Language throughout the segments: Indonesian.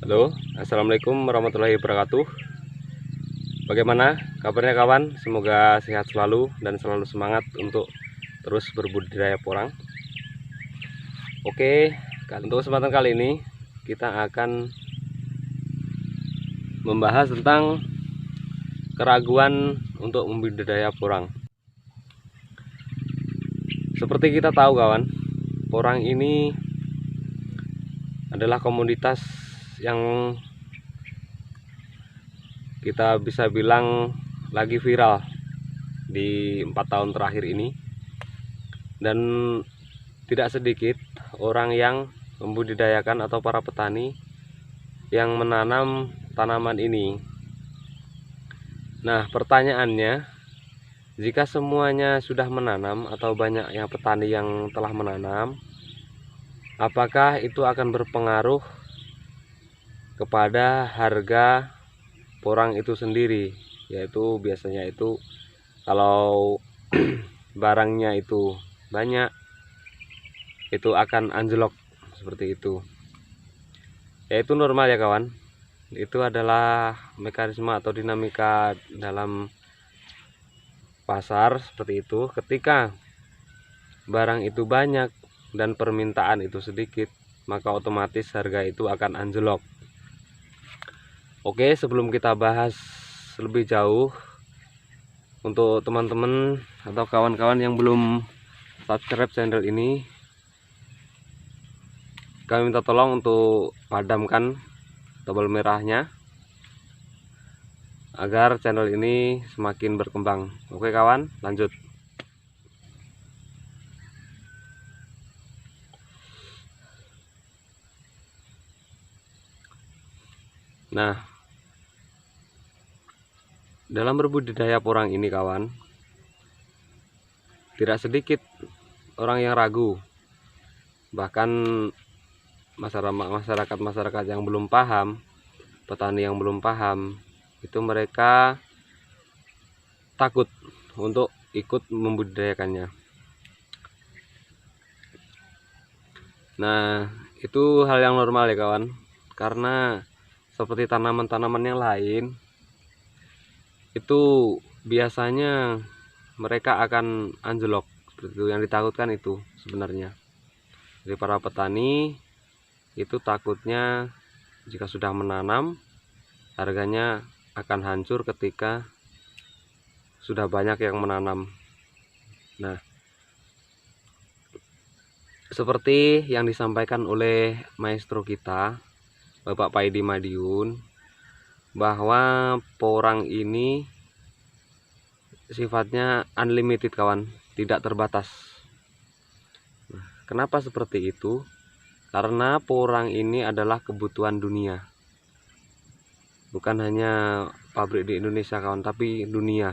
Halo, assalamualaikum warahmatullahi wabarakatuh. Bagaimana kabarnya kawan? Semoga sehat selalu dan selalu semangat untuk terus berbudidaya porang. Oke, untuk kesempatan kali ini kita akan membahas tentang keraguan untuk membudidaya porang. Seperti kita tahu kawan, porang ini adalah komoditas yang kita bisa bilang lagi viral di 4 tahun terakhir ini, dan tidak sedikit orang yang membudidayakan atau para petani yang menanam tanaman ini. Nah, pertanyaannya, jika semuanya sudah menanam atau banyak yang petani yang telah menanam, apakah itu akan berpengaruh kepada harga porang itu sendiri? Yaitu biasanya itu kalau barangnya itu banyak, itu akan anjlok seperti itu. Yaitu normal ya kawan. Itu adalah mekanisme atau dinamika dalam pasar seperti itu. Ketika barang itu banyak dan permintaan itu sedikit, maka otomatis harga itu akan anjlok. Oke, sebelum kita bahas lebih jauh, untuk teman-teman atau kawan-kawan yang belum subscribe channel ini, kami minta tolong untuk padamkan tombol merahnya agar channel ini semakin berkembang. Oke kawan, lanjut. Nah, dalam berbudidaya porang ini kawan, tidak sedikit orang yang ragu, bahkan masyarakat yang belum paham, petani yang belum paham, itu mereka takut untuk ikut membudidayakannya. Nah, itu hal yang normal ya kawan, karena seperti tanaman-tanaman yang lain, itu biasanya mereka akan anjlok seperti itu. Yang ditakutkan itu sebenarnya dari para petani, itu takutnya jika sudah menanam harganya akan hancur ketika sudah banyak yang menanam. Nah, seperti yang disampaikan oleh maestro kita Bapak Paidi Madiun, bahwa porang ini sifatnya unlimited kawan, tidak terbatas. Nah, kenapa seperti itu? Karena porang ini adalah kebutuhan dunia, bukan hanya pabrik di Indonesia kawan, tapi dunia.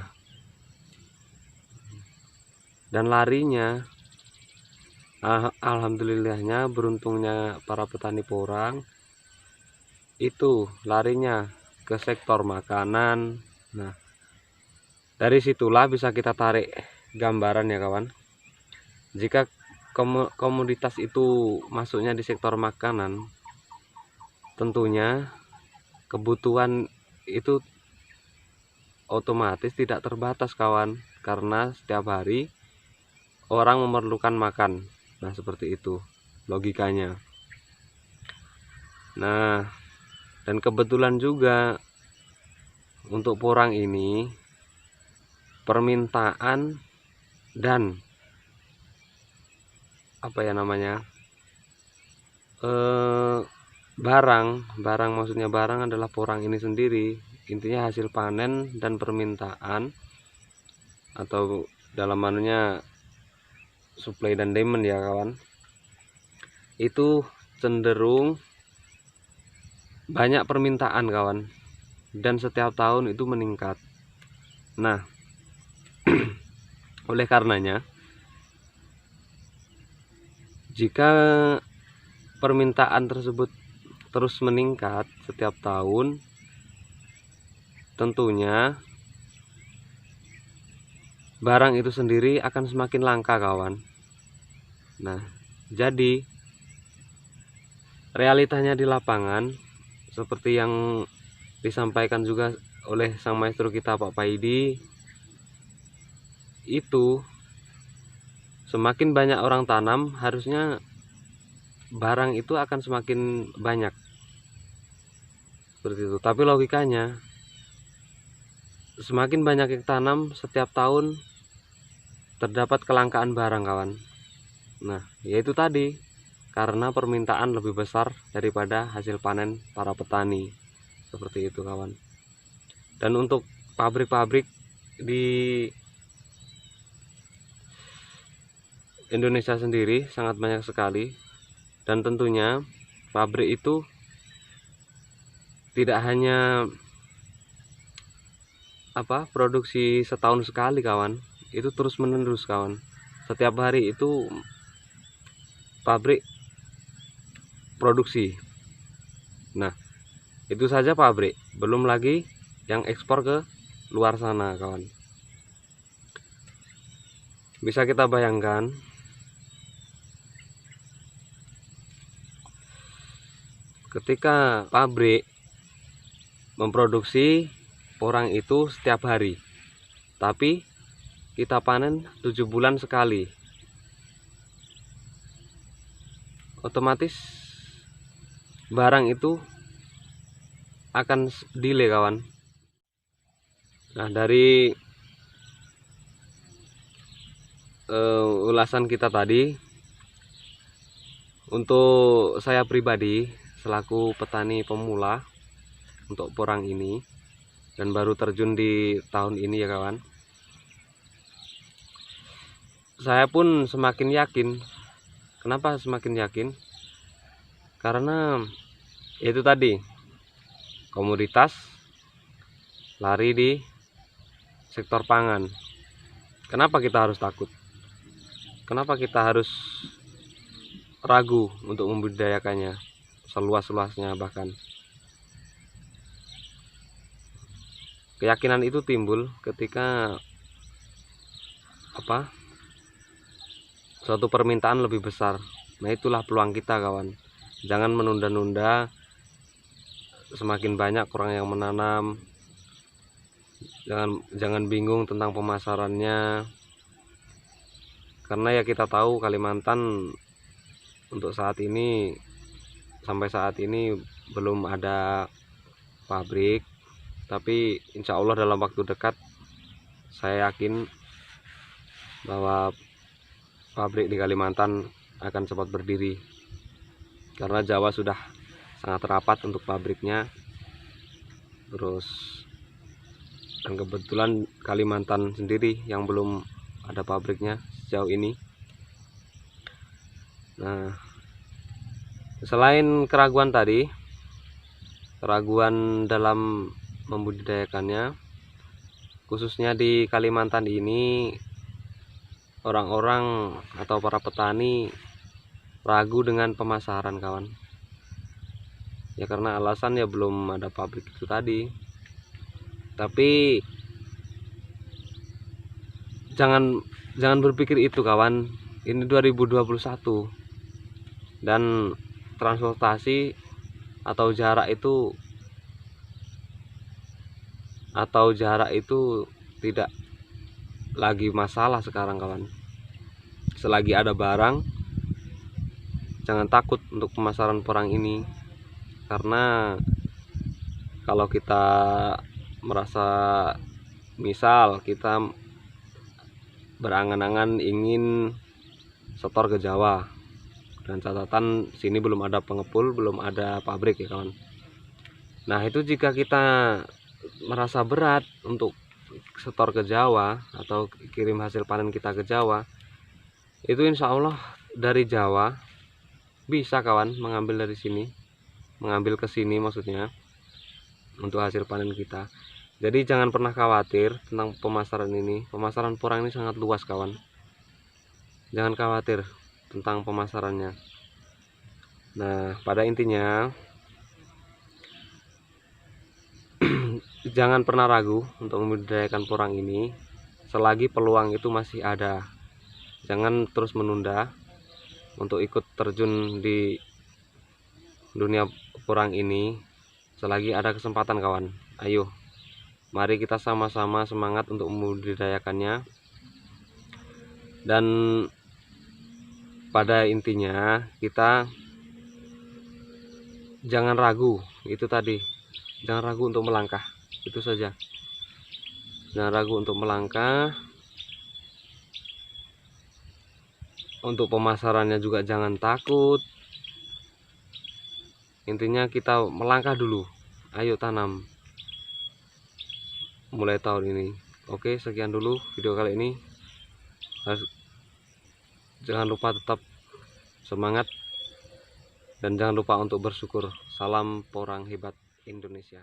Dan larinya, alhamdulillahnya, beruntungnya para petani porang itu larinya ke sektor makanan. Nah, dari situlah bisa kita tarik gambaran ya kawan. Jika komoditas itu masuknya di sektor makanan, tentunya kebutuhan itu otomatis tidak terbatas kawan, karena setiap hari orang memerlukan makan. Nah, seperti itu logikanya. Nah, dan kebetulan juga untuk porang ini permintaan dan barang maksudnya barang adalah porang ini sendiri. Intinya hasil panen dan permintaan, atau dalam manunya supply dan demand ya kawan, itu cenderung banyak permintaan kawan, dan setiap tahun itu meningkat. Nah, oleh karenanya, jika permintaan tersebut terus meningkat setiap tahun, tentunya barang itu sendiri akan semakin langka kawan. Nah, jadi realitanya di lapangan seperti yang disampaikan juga oleh sang maestro kita Pak Paidi, itu semakin banyak orang tanam, harusnya barang itu akan semakin banyak, seperti itu. Tapi logikanya, semakin banyak yang tanam, setiap tahun terdapat kelangkaan barang, kawan. Nah, yaitu tadi, karena permintaan lebih besar daripada hasil panen para petani, seperti itu, kawan. Dan untuk pabrik-pabrik di Indonesia sendiri sangat banyak sekali, dan tentunya pabrik itu tidak hanya produksi setahun sekali, kawan. Itu terus menerus, kawan. Setiap hari itu pabrik produksi. Nah, itu saja pabrik, belum lagi yang ekspor ke luar sana, kawan. Bisa kita bayangkan, ketika pabrik memproduksi orang itu setiap hari, tapi kita panen 7 bulan sekali, otomatis barang itu akan delay, kawan. Nah, dari ulasan kita tadi, untuk saya pribadi selaku petani pemula untuk porang ini, dan baru terjun di tahun ini ya, kawan, saya pun semakin yakin. Kenapa semakin yakin? Karena itu tadi, komoditas lari di sektor pangan. Kenapa kita harus takut? Kenapa kita harus ragu untuk membudidayakannya seluas-luasnya? Bahkan keyakinan itu timbul ketika suatu permintaan lebih besar. Nah, itulah peluang kita, kawan. Jangan menunda-nunda. Semakin banyak orang yang menanam, jangan bingung tentang pemasarannya, karena ya kita tahu Kalimantan untuk sampai saat ini belum ada pabrik. Tapi insya Allah dalam waktu dekat saya yakin bahwa pabrik di Kalimantan akan cepat berdiri, karena Jawa sudah sangat rapat untuk pabriknya. Dan kebetulan Kalimantan sendiri yang belum ada pabriknya sejauh ini. Nah, selain keraguan tadi, keraguan dalam membudidayakannya, khususnya di Kalimantan ini, orang-orang atau para petani ragu dengan pemasaran, kawan. Ya karena alasan ya belum ada pabrik itu tadi. Tapi jangan berpikir itu, kawan. Ini 2021 dan transportasi atau jarak itu tidak lagi masalah sekarang, kawan. Selagi ada barang, jangan takut untuk pemasaran porang ini. Karena kalau kita merasa, misal kita berangan-angan ingin setor ke Jawa, dan catatan sini belum ada pengepul, belum ada pabrik ya, kawan. Nah, itu jika kita merasa berat untuk setor ke Jawa atau kirim hasil panen kita ke Jawa, itu insya Allah dari Jawa bisa, kawan, mengambil ke sini maksudnya, untuk hasil panen kita. Jadi jangan pernah khawatir tentang pemasaran ini. Pemasaran porang ini sangat luas, kawan. Jangan khawatir tentang pemasarannya. Nah, pada intinya jangan pernah ragu untuk membudidayakan porang ini selagi peluang itu masih ada. Jangan terus menunda untuk ikut terjun di dunia porang ini, selagi ada kesempatan kawan. Ayo, mari kita sama-sama semangat untuk membudidayakannya. Dan pada intinya kita jangan ragu, itu tadi, jangan ragu untuk melangkah, itu saja. Jangan ragu untuk melangkah. Untuk pemasarannya juga jangan takut. Intinya kita melangkah dulu. Ayo tanam mulai tahun ini. Oke, sekian dulu video kali ini. Jangan lupa tetap semangat dan jangan lupa untuk bersyukur. Salam Porang Hebat Indonesia.